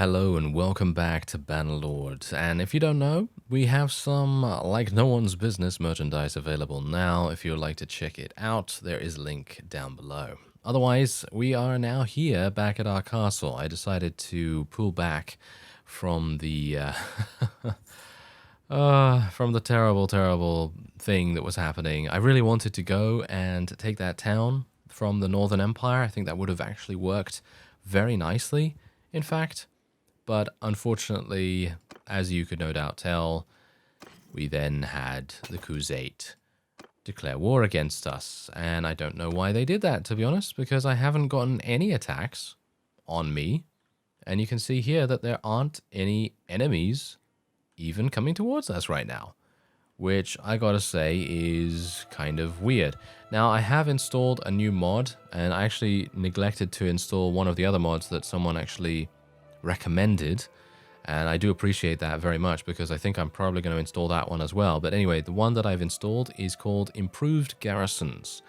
Hello and welcome back to Bannerlord. And if you don't know, we have some like no one's business merchandise available now. If you'd like to check it out, there is a link down below. Otherwise, we are now here back at our castle. I decided to pull back from the from the terrible thing that was happening. I really wanted to go and take that town from the Northern Empire. I think that would have actually worked very nicely, in fact. But unfortunately, as you could no doubt tell, we then had the Khuzait declare war against us. And I don't know why they did that, to be honest, because I haven't gotten any attacks on me. And you can see here that there aren't any enemies even coming towards us right now, which I gotta say is kind of weird. Now, I have installed a new mod, and I actually neglected to install one of the other mods that someone actually recommended, and I do appreciate that very much because I think I'm probably going to install that one as well. But anyway, the one that I've installed is called Improved Garrisons,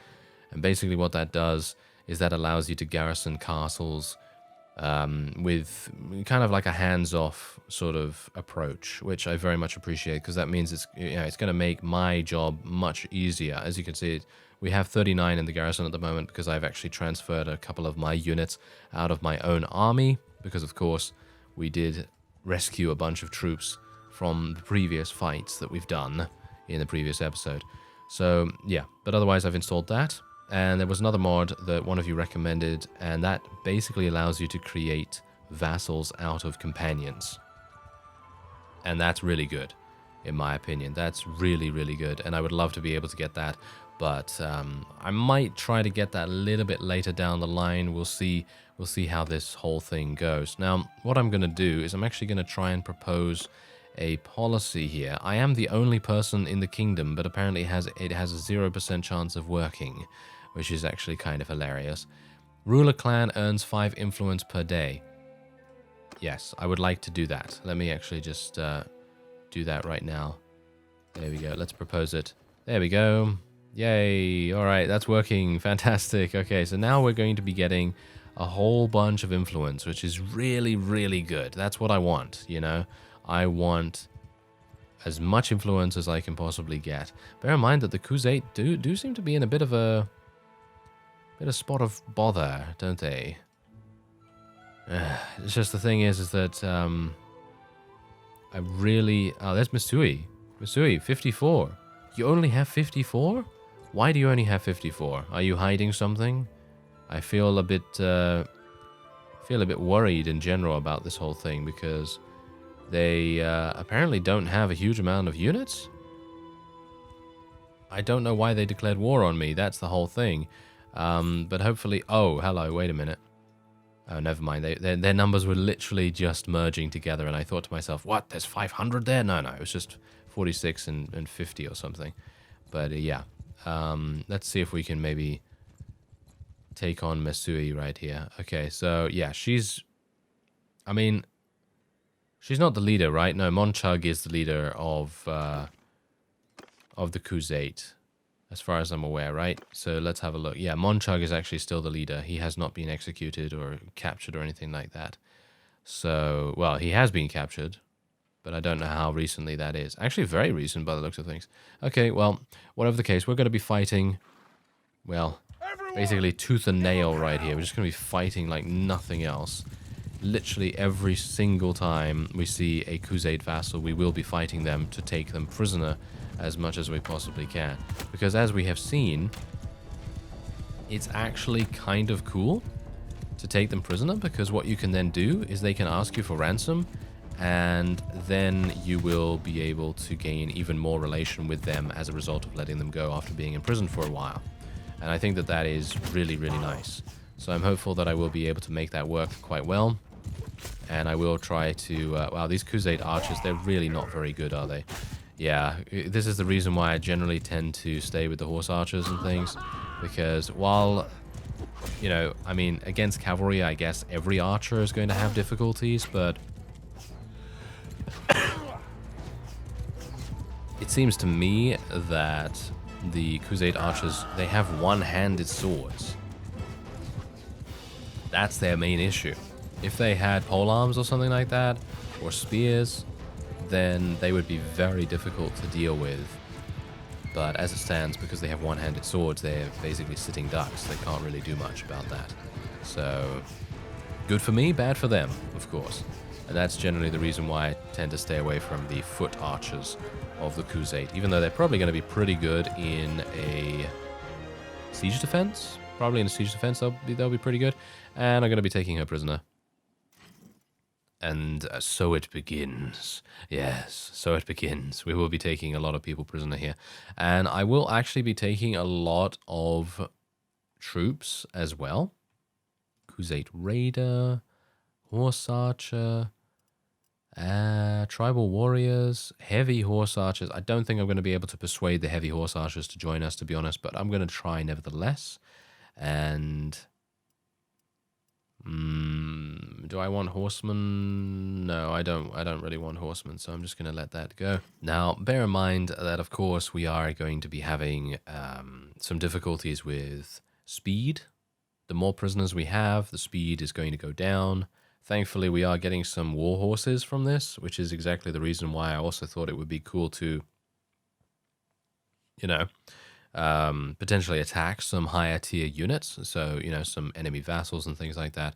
and basically what that does is that allows you to garrison castles with kind of like a hands-off sort of approach, which I very much appreciate because that means it's it's going to make my job much easier. As you can see, we have 39 in the garrison at the moment because I've actually transferred a couple of my units out of my own army. Because, of course, we did rescue a bunch of troops from the previous fights that we've done in the previous episode. So, yeah. But otherwise, I've installed that. And there was another mod that one of you recommended, and that basically allows you to create vassals out of companions. And that's really good, in my opinion. That's really, really good. And I would love to be able to get that. But I might try to get that a little bit later down the line. We'll see how this whole thing goes. Now, what I'm going to do is I'm actually going to try and propose a policy here. I am the only person in the kingdom, but apparently it has a 0% chance of working, which is actually kind of hilarious. Ruler clan earns 5 influence per day. Yes, I would like to do that. Let me actually just do that right now. There we go. Let's propose it. There we go. Yay. All right, that's working. Fantastic. Okay, so now we're going to be getting a whole bunch of influence, which is really, really good. That's what I want, you know? I want as much influence as I can possibly get. Bear in mind that the Khuzait do seem to be in a bit of a spot of bother, don't they? It's just the thing is that I really... Oh, there's Mattchu. Mattchu, 54. You only have 54? Why do you only have 54? Are you hiding something? I feel a bit worried in general about this whole thing because they apparently don't have a huge amount of units. I don't know why they declared war on me. That's the whole thing. But hopefully... Oh, hello. Wait a minute. Oh, never mind. Their numbers were literally just merging together, and I thought to myself, what? There's 500 there? No, it was just 46 and 50 or something. But yeah. Let's see if we can maybe take on Mattchu right here. Okay, so yeah, she's not the leader, right? No, Mattchu is the leader of the Khuzait, as far as I'm aware, right? So let's have a look. Yeah, Mattchu is actually still the leader. He has not been executed or captured or anything like that. So, well, he has been captured, but I don't know how recently that is. Actually, very recent by the looks of things. Okay, well, whatever the case, we're going to be fighting, well, basically tooth and nail right here. We're just going to be fighting like nothing else. Literally every single time we see a Khuzait vassal, we will be fighting them to take them prisoner as much as we possibly can. Because as we have seen, it's actually kind of cool to take them prisoner, because what you can then do is they can ask you for ransom, and then you will be able to gain even more relation with them as a result of letting them go after being in prison for a while. And I think that is really, really nice. So I'm hopeful that I will be able to make that work quite well. And I will try to... wow, these Khuzait archers, they're really not very good, are they? Yeah, this is the reason why I generally tend to stay with the horse archers and things. Because while, you know, I mean, against cavalry, I guess every archer is going to have difficulties, but... it seems to me that the Khuzait archers, they have one-handed swords. That's their main issue. If they had polearms or something like that, or spears, then they would be very difficult to deal with. But as it stands, because they have one-handed swords, they're basically sitting ducks. They can't really do much about that. So, good for me, bad for them, of course. And that's generally the reason why I tend to stay away from the foot archers of the Khuzait, even though they're probably going to be pretty good in a siege defense. Probably in a siege defense, they'll be pretty good. And I'm going to be taking her prisoner. And so it begins. Yes, so it begins. We will be taking a lot of people prisoner here. And I will actually be taking a lot of troops as well. Khuzait Raider, Horse Archer, Tribal Warriors, Heavy Horse Archers. I don't think I'm going to be able to persuade the Heavy Horse Archers to join us, to be honest, but I'm going to try nevertheless. And do I want horsemen? No, I don't really want horsemen, so I'm just going to let that go. Now, bear in mind that, of course, we are going to be having some difficulties with speed. The more prisoners we have, the speed is going to go down. Thankfully, we are getting some war horses from this, which is exactly the reason why I also thought it would be cool to, you know, potentially attack some higher tier units. So, you know, some enemy vassals and things like that.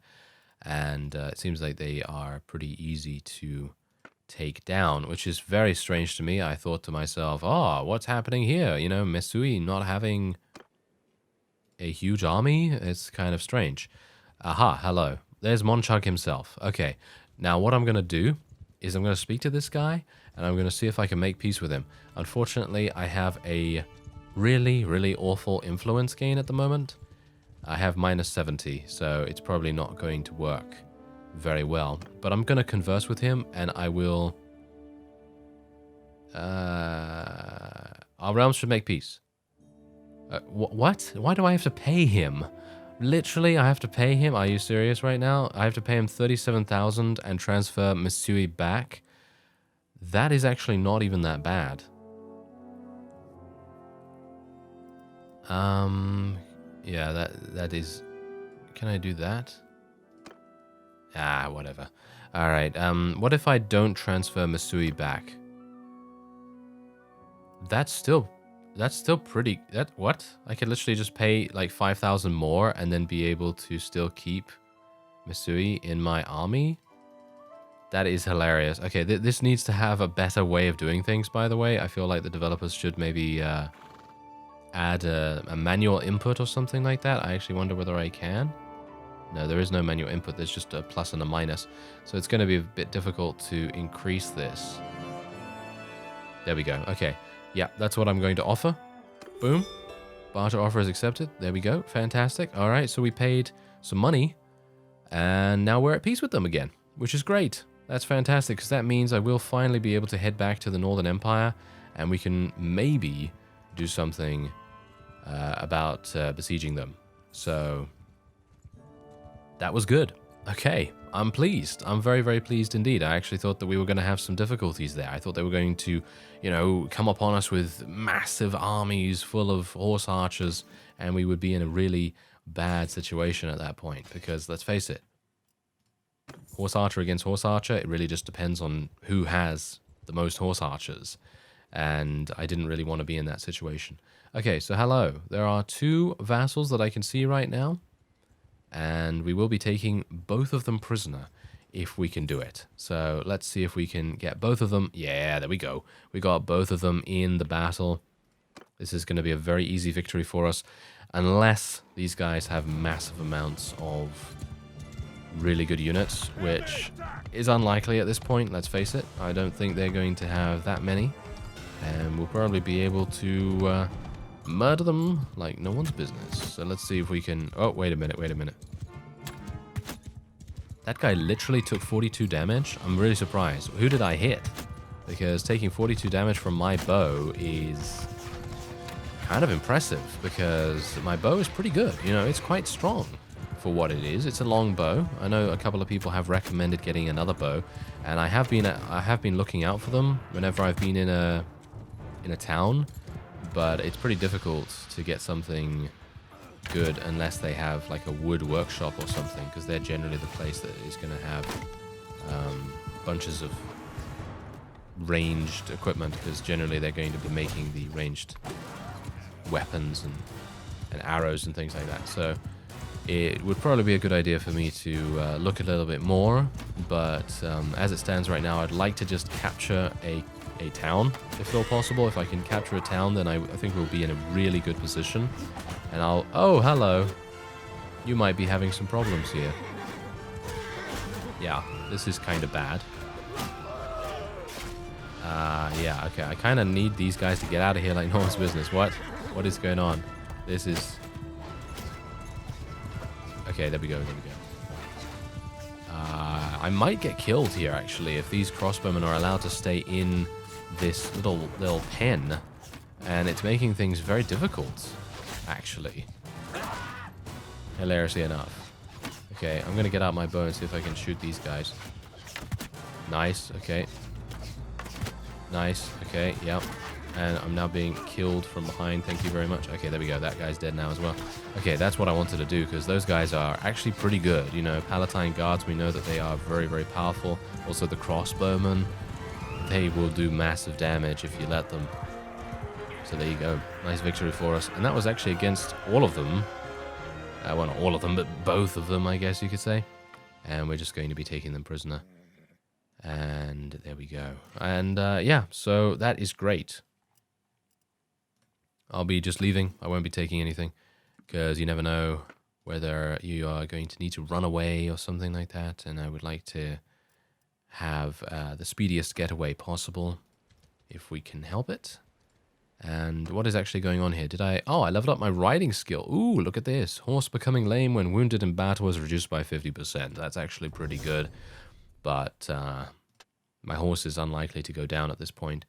And it seems like they are pretty easy to take down, which is very strange to me. I thought to myself, oh, what's happening here? You know, Mesui not having a huge army? It's kind of strange. Aha, hello. There's Monchug himself. Okay, now what I'm going to do is I'm going to speak to this guy, and I'm going to see if I can make peace with him. Unfortunately, I have a really, really awful influence gain at the moment. I have minus 70, so it's probably not going to work very well. But I'm going to converse with him, and I will... our realms should make peace. What? Why do I have to pay him? Literally, I have to pay him? Are you serious right now? I have to pay him 37,000 and transfer Misui back? That is actually not even that bad. Yeah, that is... Can I do that? Ah, whatever. Alright, what if I don't transfer Misui back? That's still pretty... What? I could literally just pay like 5,000 more and then be able to still keep Misui in my army? That is hilarious. Okay, this needs to have a better way of doing things, by the way. I feel like the developers should maybe add a manual input or something like that. I actually wonder whether I can. No, there is no manual input. There's just a plus and a minus. So it's going to be a bit difficult to increase this. There we go. Okay. Yeah, that's what I'm going to offer. Boom. Barter offer is accepted. There we go. Fantastic. All right, so we paid some money, and now we're at peace with them again, which is great. That's fantastic, because that means I will finally be able to head back to the Northern Empire, and we can maybe do something about besieging them. So that was good. Okay, I'm pleased. I'm very, very pleased indeed. I actually thought that we were going to have some difficulties there. I thought they were going to, you know, come upon us with massive armies full of horse archers, and we would be in a really bad situation at that point. Because, let's face it, horse archer against horse archer, it really just depends on who has the most horse archers. And I didn't really want to be in that situation. Okay, so hello. There are 2 vassals that I can see right now. And we will be taking both of them prisoner if we can do it. So let's see if we can get both of them. Yeah, there we go. We got both of them in the battle. This is going to be a very easy victory for us. Unless these guys have massive amounts of really good units, which is unlikely at this point, let's face it. I don't think they're going to have that many. And we'll probably be able to... murder them like no one's business. So let's see if we can... Oh, wait a minute. That guy literally took 42 damage. I'm really surprised. Who did I hit? Because taking 42 damage from my bow is kind of impressive, because my bow is pretty good. You know, it's quite strong for what it is. It's a long bow. I know a couple of people have recommended getting another bow, and I have been looking out for them whenever I've been in a town. But it's pretty difficult to get something good unless they have like a wood workshop or something, because they're generally the place that is going to have bunches of ranged equipment, because generally they're going to be making the ranged weapons and arrows and things like that. So it would probably be a good idea for me to look a little bit more, but as it stands right now, I'd like to just capture a town, if at all possible. If I can capture a town, then I think we'll be in a really good position. And oh, hello. You might be having some problems here. Yeah, this is kind of bad. Yeah, okay, I kind of need these guys to get out of here like no one's business. What is going on? This is... Okay, there we go, I might get killed here, actually, if these crossbowmen are allowed to stay in this little pen. And it's making things very difficult, actually. Hilariously enough. Okay, I'm gonna get out my bow and see if I can shoot these guys. Nice, okay. Nice, okay, yep. And I'm now being killed from behind. Thank you very much. Okay, there we go. That guy's dead now as well. Okay, that's what I wanted to do, because those guys are actually pretty good. You know, Palatine guards, we know that they are very, very powerful. Also, the crossbowmen, they will do massive damage if you let them. So there you go. Nice victory for us. And that was actually against all of them. Well, not all of them, but both of them, I guess you could say. And we're just going to be taking them prisoner. And there we go. And yeah, so that is great. I'll be just leaving. I won't be taking anything, because you never know whether you are going to need to run away or something like that. And I would like to have the speediest getaway possible if we can help it. And what is actually going on here? Oh, I leveled up my riding skill. Ooh, look at this. Horse becoming lame when wounded in battle was reduced by 50%. That's actually pretty good. But my horse is unlikely to go down at this point.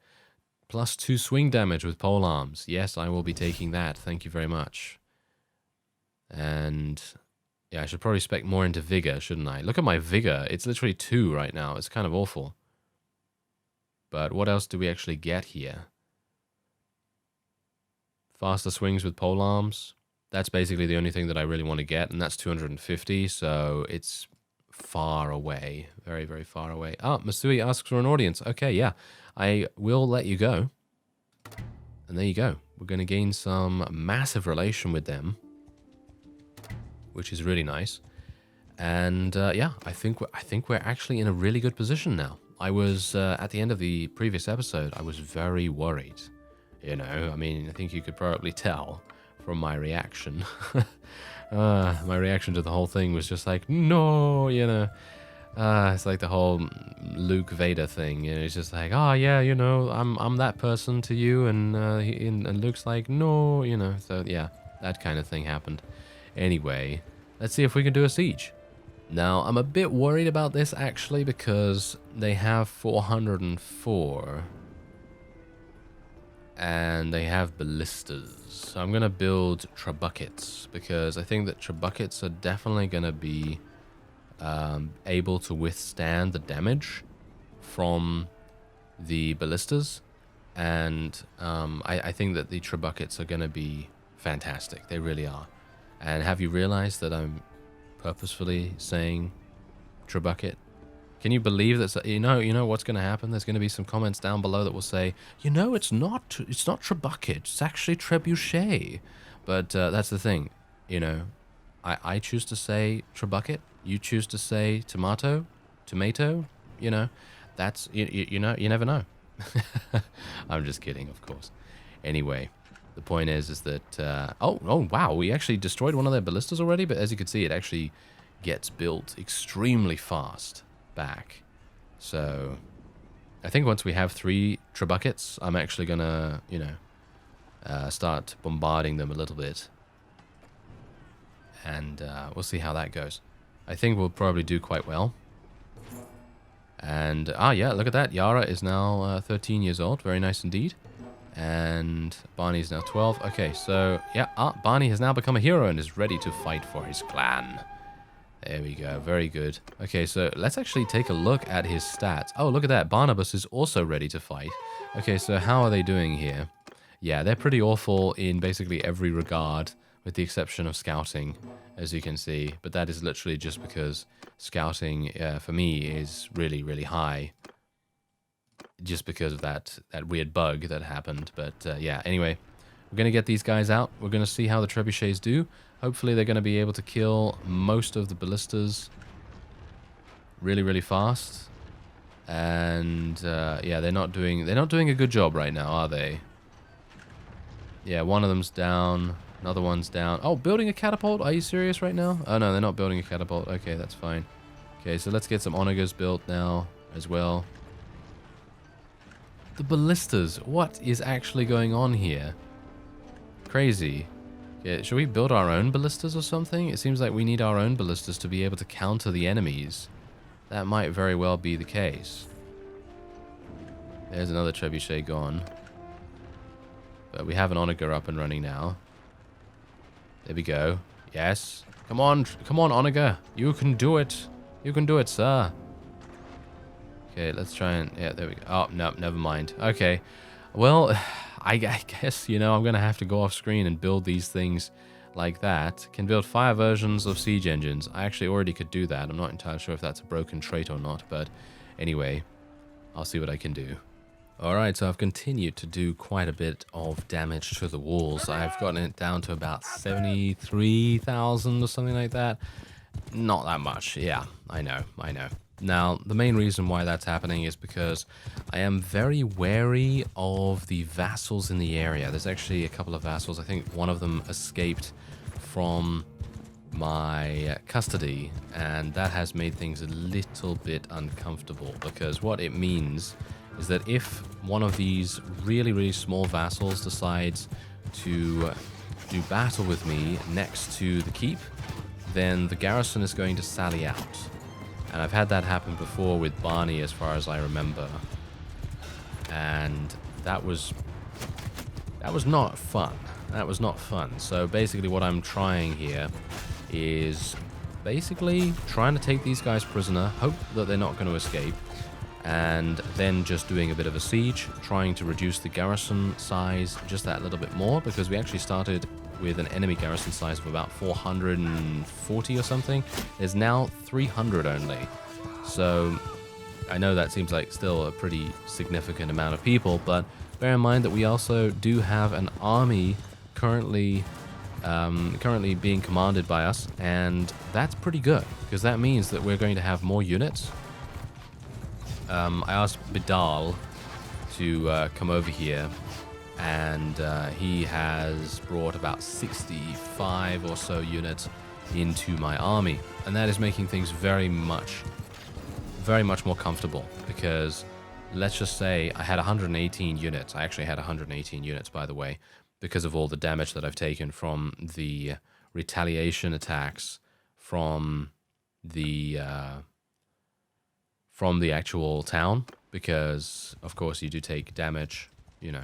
+2 swing damage with pole arms. Yes, I will be taking that. Thank you very much. And yeah, I should probably spec more into vigor, shouldn't I? Look at my vigor. It's literally 2 right now. It's kind of awful. But what else do we actually get here? Faster swings with pole arms. That's basically the only thing that I really want to get, and that's 250, so it's far away. Very, very far away. Ah, Masui asks for an audience. Okay, yeah. I will let you go. And there you go. We're going to gain some massive relation with them, which is really nice. And yeah, I think we're actually in a really good position now. I was at the end of the previous episode, I was very worried. You know, I mean, I think you could probably tell from my reaction. My reaction to the whole thing was just like, no, you know. It's like the whole Luke Vader thing. You know, it's just like, oh yeah, you know, I'm that person to you, and Luke's like, no, you know. So yeah, that kind of thing happened. Anyway, let's see if we can do a siege. Now, I'm a bit worried about this actually, because they have 404. And they have ballistas. So I'm going to build trabuckets, because I think that trabuckets are definitely going to be able to withstand the damage from the ballistas. And I think that the trabuckets are going to be fantastic. They really are. And have you realized that I'm purposefully saying trabucket? Can you believe that? You know what's going to happen? There's going to be some comments down below that will say, you know, it's not trabucket, it's actually trebuchet. But that's the thing, you know, I choose to say trabucket, you choose to say tomato, you know, that's, you know, you never know. I'm just kidding, of course. Anyway, the point is that, oh, wow, we actually destroyed one of their ballistas already, but as you can see, it actually gets built extremely fast back. So I think once we have 3 trabuckets, I'm actually gonna, you know, start bombarding them a little bit, and we'll see how that goes. I think we'll probably do quite well. And yeah, look at that. Yara is now 13 years old. Very nice indeed. And Barney is now 12. Okay, so yeah, Barney has now become a hero and is ready to fight for his clan. There we go. Very good. Okay, so let's actually take a look at his stats. Oh, look at that. Barnabas is also ready to fight. Okay, so how are they doing here? Yeah, they're pretty awful in basically every regard, with the exception of scouting, as you can see. But that is literally just because scouting, for me, is really, really high. Just because of that weird bug that happened. But yeah, anyway, we're going to get these guys out. We're going to see how the trebuchets do. Hopefully they're going to be able to kill most of the ballistas really, really fast. And yeah, they're not doing a good job right now, are they? Yeah, one of them's down. Another one's down. Oh, building a catapult? Are you serious right now? Oh, no, they're not building a catapult. Okay, that's fine. Okay, so let's get some onagers built now as well. The ballistas. What is actually going on here? Crazy. Okay, should we build our own ballistas or something? It seems like we need our own ballistas to be able to counter the enemies. That might very well be the case. There's another trebuchet gone. But we have an onager up and running now. There we go. Yes. Come on, onager. You can do it. You can do it, sir. Okay, let's try and... Yeah, there we go. Oh, no, never mind. Okay. Well, I guess, you know, I'm going to have to go off screen and build these things like that. Can build fire versions of siege engines. I actually already could do that. I'm not entirely sure if that's a broken trait or not, but anyway, I'll see what I can do. Alright, so I've continued to do quite a bit of damage to the walls. I've gotten it down to about 73,000 or something like that. Not that much, yeah, I know. Now, the main reason why that's happening is because I am very wary of the vassals in the area. There's actually a couple of vassals. I think one of them escaped from my custody, and that has made things a little bit uncomfortable, because what it means is that if one of these really, really small vassals decides to do battle with me next to the keep, then the garrison is going to sally out. And I've had that happen before with Barney, as far as I remember. And that was not fun. That was not fun. So basically what I'm trying here is basically trying to take these guys prisoner, hope that they're not going to escape, and then just doing a bit of a siege, trying to reduce the garrison size just that little bit more, because we actually started with an enemy garrison size of about 440 or something. There's now 300 only. So I know that seems like still a pretty significant amount of people, but bear in mind that we also do have an army currently being commanded by us, and that's pretty good, because that means that we're going to have more units. I asked Bidal to come over here, and he has brought about 65 or so units into my army, and that is making things very much more comfortable, because let's just say I had 118 units. I actually had 118 units, by the way, because of all the damage that I've taken from the retaliation attacks from the actual town, because of course you do take damage, you know,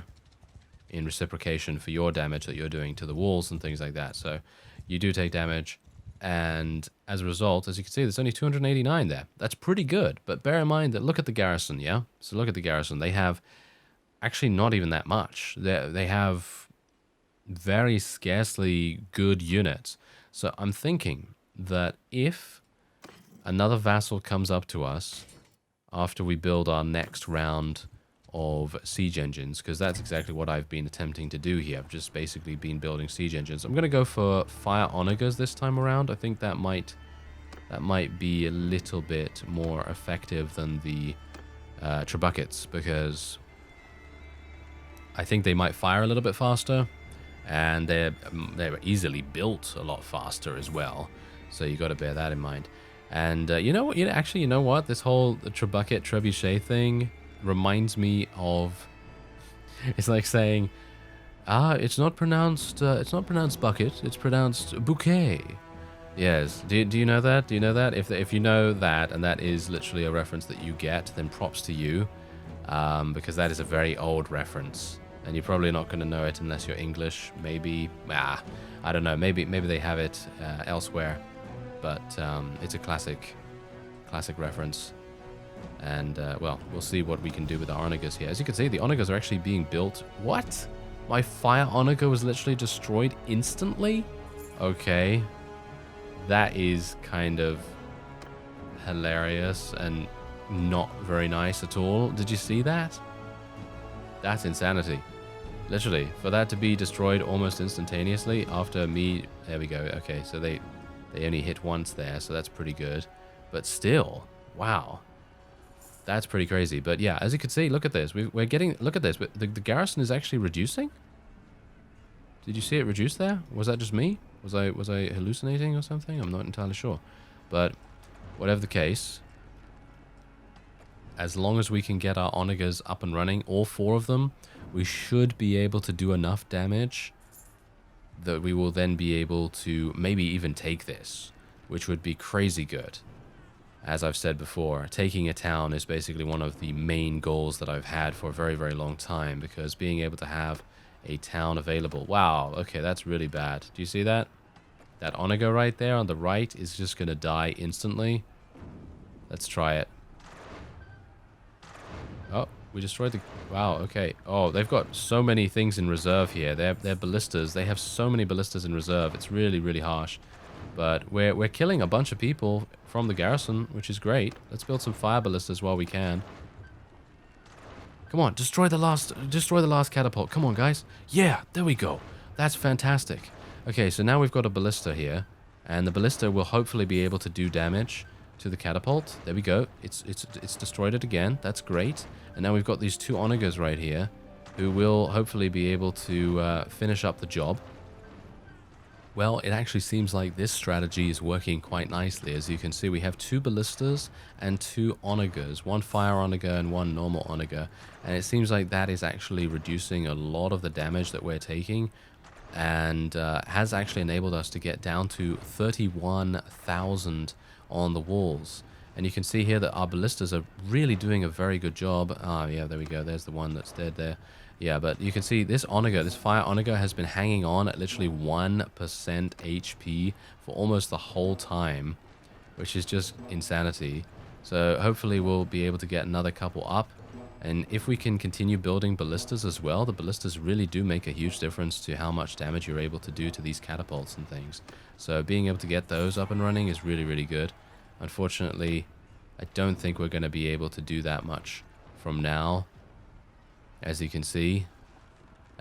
in reciprocation for your damage that you're doing to the walls and things like that. So you do take damage, and as a result, as you can see, there's only 289 there. That's pretty good, but bear in mind that look at the garrison, yeah? So look at the garrison. They have actually not even that much. They have very scarcely good units. So I'm thinking that if another vassal comes up to us after we build our next round of siege engines, because that's exactly what I've been attempting to do here. I've just basically been building siege engines. I'm going to go for fire onagers this time around. I think that might be a little bit more effective than the trebuchets, because I think they might fire a little bit faster, and they're easily built a lot faster as well. So you got to bear that in mind. And you know what? This whole trebuchet thing reminds me of, it's like saying, it's not pronounced bucket, it's pronounced bouquet. Yes. Do you know that? Do you know that? If you know that, and that is literally a reference that you get, then props to you, because that is a very old reference, and you're probably not going to know it unless you're English. Maybe, I don't know. Maybe they have it elsewhere, but it's a classic reference. And, well, we'll see what we can do with our onagers here. As you can see, the onagers are actually being built. What? My fire onager was literally destroyed instantly? Okay. That is kind of hilarious and not very nice at all. Did you see that? That's insanity. Literally, for that to be destroyed almost instantaneously after me... There we go. Okay, so they only hit once there, so that's pretty good. But still, wow. That's pretty crazy. But yeah, as you can see, look at this. We're getting... Look at this. The garrison is actually reducing? Did you see it reduce there? Was that just me? Was I hallucinating or something? I'm not entirely sure. But whatever the case, as long as we can get our onagers up and running, all 4 of them, we should be able to do enough damage that we will then be able to maybe even take this, which would be crazy good. As I've said before, taking a town is basically one of the main goals that I've had for a very, very long time, because being able to have a town available. Wow, okay, that's really bad. Do you see that? That onager right there on the right is just going to die instantly. Let's try it. Oh, we destroyed the... Wow, okay. Oh, they've got so many things in reserve here. They're ballistas. They have so many ballistas in reserve. It's really, really harsh. But we're killing a bunch of people from the garrison, which is great. Let's build some fire ballistas while we can. Come on, destroy the last catapult. Come on, guys. Yeah, there we go. That's fantastic. Okay, so now we've got a ballista here, and the ballista will hopefully be able to do damage to the catapult. There we go. It's destroyed it again. That's great. And now we've got these 2 onagers right here, who will hopefully be able to finish up the job. Well, it actually seems like this strategy is working quite nicely. As you can see, we have 2 ballistas and 2 onagers, 1 fire onager and 1 normal onager. And it seems like that is actually reducing a lot of the damage that we're taking, and has actually enabled us to get down to 31,000 on the walls. And you can see here that our ballistas are really doing a very good job. Ah, yeah, there we go. There's the one that's dead there. Yeah, but you can see this onager, this fire onager, has been hanging on at literally 1% HP for almost the whole time, which is just insanity. So hopefully we'll be able to get another couple up. And if we can continue building ballistas as well, the ballistas really do make a huge difference to how much damage you're able to do to these catapults and things. So being able to get those up and running is really, really good. Unfortunately, I don't think we're going to be able to do that much from now, as you can see.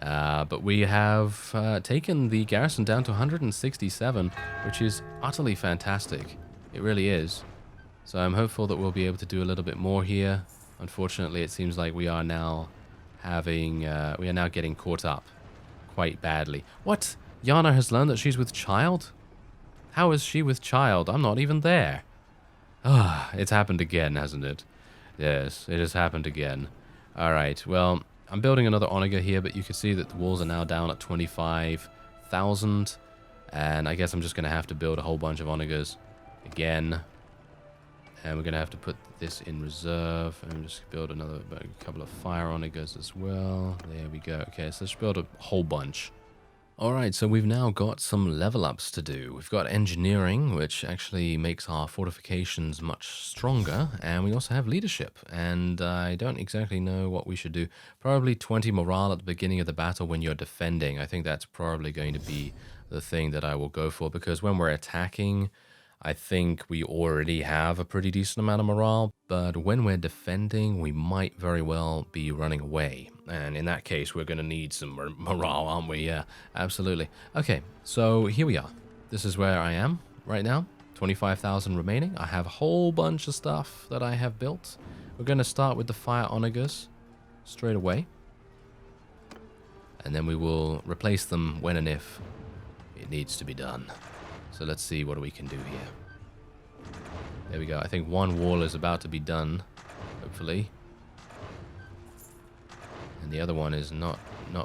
But we have taken the garrison down to 167, which is utterly fantastic. It really is. So I'm hopeful that we'll be able to do a little bit more here. Unfortunately, it seems like we are now getting caught up quite badly. What? Yana has learned that she's with child? How is she with child? I'm not even there. Ah, it's happened again, hasn't it? Yes, it has happened again. Alright, well, I'm building another onager here, but you can see that the walls are now down at 25,000. And I guess I'm just going to have to build a whole bunch of onagers again. And we're going to have to put this in reserve. And just build a couple of fire onagers as well. There we go. Okay, so let's build a whole bunch. Alright, so we've now got some level ups to do. We've got engineering, which actually makes our fortifications much stronger. And we also have leadership. And I don't exactly know what we should do. Probably 20 morale at the beginning of the battle when you're defending. I think that's probably going to be the thing that I will go for. Because when we're attacking, I think we already have a pretty decent amount of morale, but when we're defending, we might very well be running away. And in that case, we're going to need some morale, aren't we? Yeah, absolutely. Okay, so here we are. This is where I am right now. 25,000 remaining. I have a whole bunch of stuff that I have built. We're going to start with the fire onagers straight away. And then we will replace them when and if it needs to be done. So let's see what we can do here. There we go. I think one wall is about to be done, hopefully. And the other one is not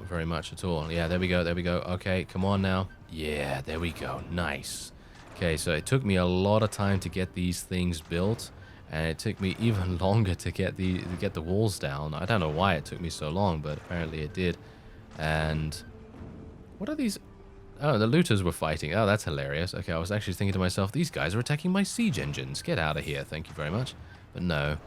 very much at all. Yeah, there we go, there we go. Okay, come on now. Yeah, there we go. Nice. Okay, so it took me a lot of time to get these things built, and it took me even longer to get the walls down. I don't know why it took me so long, but apparently it did. And what are these? Oh, the looters were fighting. Oh, that's hilarious. Okay, I was actually thinking to myself, these guys are attacking my siege engines. Get out of here. Thank you very much. But no,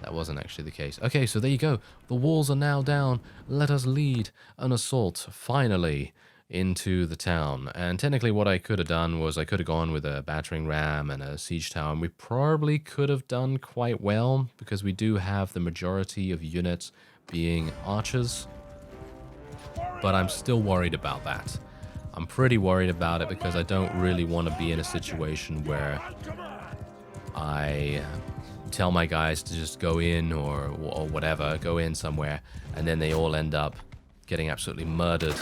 that wasn't actually the case. Okay, so there you go. The walls are now down. Let us lead an assault, finally, into the town. And technically what I could have done was I could have gone with a battering ram and a siege tower, and we probably could have done quite well because we do have the majority of units being archers. But I'm still worried about that. I'm pretty worried about it because I don't really want to be in a situation where I tell my guys to just go in or whatever, go in somewhere, and then they all end up getting absolutely murdered.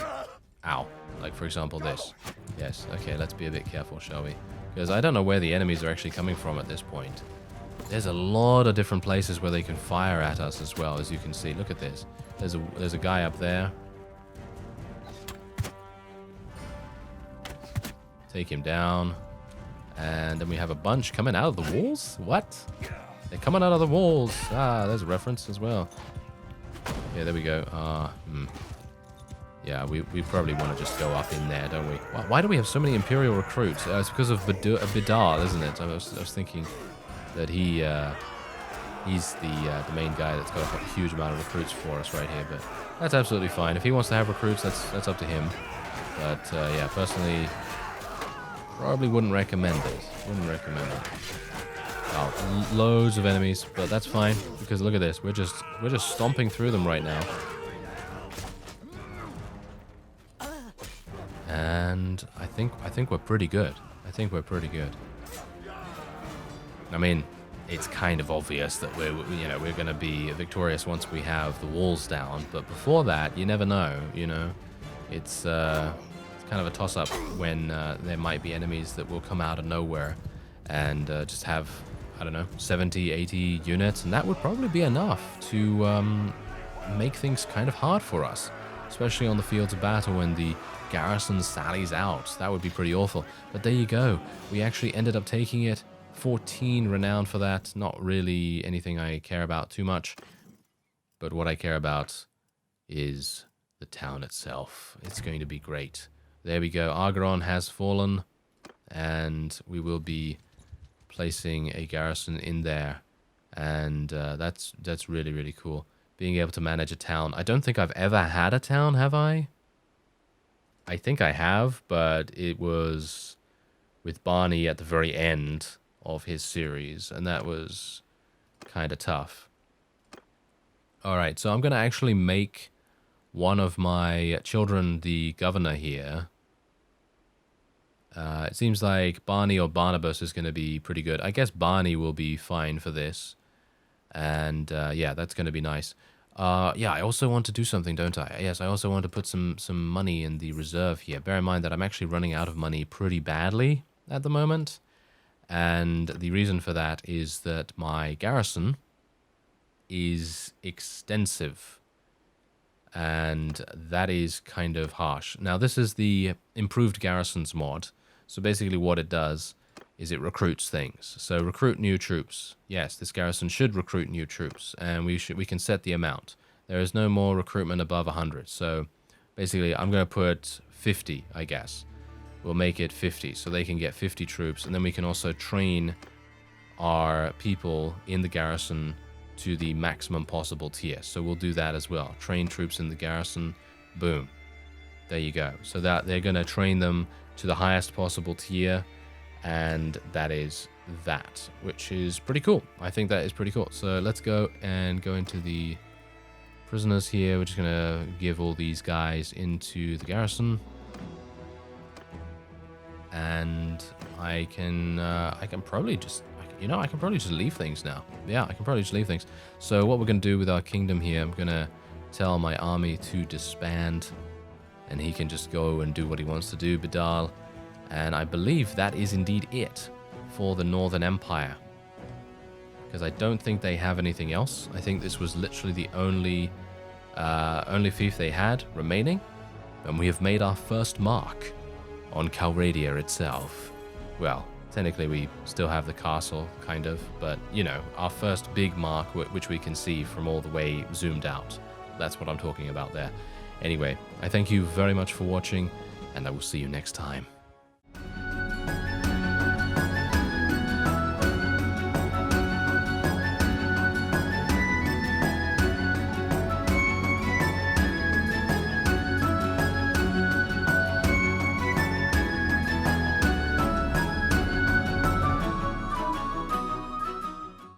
Ow. Like, for example, this. Yes, okay, let's be a bit careful, shall we? Because I don't know where the enemies are actually coming from at this point. There's a lot of different places where they can fire at us as well, as you can see. Look at this. There's a guy up there. Take him down. And then we have a bunch coming out of the walls? What? They're coming out of the walls. Ah, there's a reference as well. Yeah, there we go. Yeah, we probably want to just go up in there, don't we? Why do we have so many Imperial recruits? It's because of Bidar, isn't it? I was thinking that he's the main guy that's got a huge amount of recruits for us right here, but that's absolutely fine. If he wants to have recruits, that's up to him. But yeah, personally, probably wouldn't recommend it. Wouldn't recommend it. Oh, loads of enemies, but that's fine because look at this. We're just stomping through them right now. And I think we're pretty good. I think we're pretty good. I mean, it's kind of obvious that we're going to be victorious once we have the walls down, but before that, you never know, you know. It's kind of a toss-up when there might be enemies that will come out of nowhere and just have, I don't know, 70, 80 units, and that would probably be enough to make things kind of hard for us, especially on the fields of battle when the garrison sallies out. That would be pretty awful. But there you go. We actually ended up taking it. 14 renown for that. Not really anything I care about too much. But what I care about is the town itself. It's going to be great. There we go. Argeron has fallen. And we will be placing a garrison in there. And that's really, really cool. Being able to manage a town. I don't think I've ever had a town, have I? I think I have, but it was with Barney at the very end of his series, and that was kind of tough. Alright, so I'm going to actually make one of my children the governor here. It seems like Barney or Barnabas is going to be pretty good. I guess Barney will be fine for this. And yeah, that's going to be nice. Yeah, I also want to do something, don't I? Yes, I also want to put some money in the reserve here. Bear in mind that I'm actually running out of money pretty badly at the moment. And the reason for that is that my garrison is extensive. And that is kind of harsh. Now, this is the improved garrisons mod. So basically what it does is it recruits things. So recruit new troops. Yes, this garrison should recruit new troops, and we can set the amount. There is no more recruitment above 100. So basically, I'm going to put 50, I guess. We'll make it 50, so they can get 50 troops, and then we can also train our people in the garrison to the maximum possible tier. So we'll do that as well. Train troops in the garrison. Boom. There you go. So that they're going to train them to the highest possible tier. And that is that, which is pretty cool. I think that is pretty cool. So let's go into the prisoners here. We're just going to give all these guys into the garrison. And I can probably just, I can probably just leave things now. Yeah, I can probably just leave things. So what we're going to do with our kingdom here, I'm going to tell my army to disband. And he can just go and do what he wants to do, Bidal. And I believe that is indeed it for the Northern Empire. Because I don't think they have anything else. I think this was literally the only fief they had remaining. And we have made our first mark on Calradia itself. Well, technically we still have the castle, kind of. But, you know, our first big mark, which we can see from all the way zoomed out. That's what I'm talking about there. Anyway, I thank you very much for watching, and I will see you next time.